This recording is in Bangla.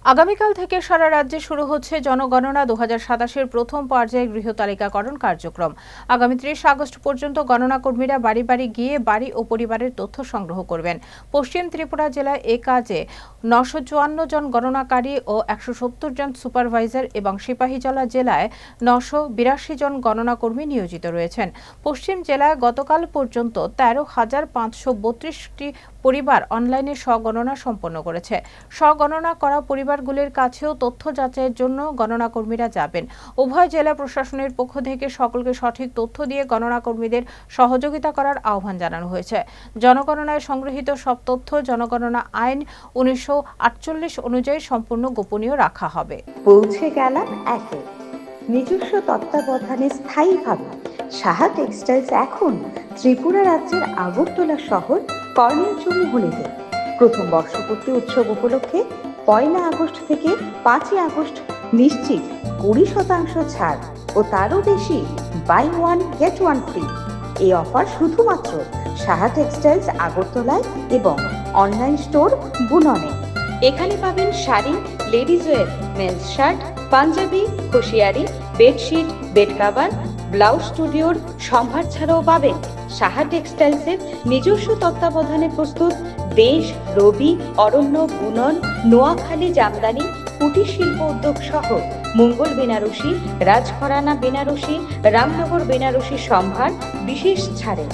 আগামীকাল থেকে সারা রাজ্যে শুরু হচ্ছে জনগণনা ২০২৭-এর প্রথম পর্যায়ে গৃহতালিকাকরণ কার্যক্রম। আগামী ৩০ আগস্ট পর্যন্ত গণনা কর্মীরা বাড়ি বাড়ি গিয়ে বাড়ি ও পরিবারের তথ্য সংগ্রহ করবেন। পশ্চিম ত্রিপুরা জেলায় এ কাজে ৯৫৪ জন গণনাকারী ও ১৭০ জন সুপারভাইজার এবং সিপাহীজলা জেলায় ৯৮২ জন গণনা কর্মী নিয়োজিত রয়েছেন। পশ্চিম জেলায় গতকাল পর্যন্ত ১৩,৫৩২টি পরিবার অনলাইনে স্বগণনা সম্পন্ন করেছে। স্বগণনা করা পরিবারগুলির কাছেও তথ্য যাচাইয়ের জন্য গণনা কর্মীরা যাবেন। উভয় জেলা প্রশাসনের পক্ষ থেকে সকলকে সঠিক তথ্য দিয়ে গণনা কর্মীদের সহযোগিতা করার আহ্বান জানানো হয়েছে। জনগণনায় সংগৃহীত সব তথ্য জনগণনা আইন ১৯৪৮ অনুযায়ী সম্পূর্ণ গোপনীয় রাখা হবে। পৌঁছে গেলাম একে নিজস্ব তত্ত্বাবধানে স্থায়ীভাবে সাহা টেক্সটাইলস এখন ত্রিপুরা রাজ্যের আগরতলা শহর কর্ণচুমুহুলিতে। প্রথম বর্ষপূর্তি উৎসব উপলক্ষে ১ আগস্ট থেকে ৫ আগস্ট নিশ্চিত ২০% ছাড় ও তারও বেশি buy one get one free. এই অফার শুধুমাত্র সাহা টেক্সটাইলস আগরতলায় এবং অনলাইন স্টোর বুননে। এখানে পাবেন sari, ladies wear, men's shirt, panjabi, hosiery, bedsheet, bed cover, blouse স্টুডিওর সম্ভার ছাড়াও পাবেন সাহা টেক্সটাইলসের নিজস্ব তত্ত্বাবধানে প্রস্তুত দেশ, রবি, অরণ্য, বুনন, নোয়াখালী জামদানি, কুটির শিল্প উদ্যোগ সহ মঙ্গল বেনারসি, রাজঘরানা বেনারসি, রামনগর বেনারসি সম্ভার বিশেষ ছাড়ে।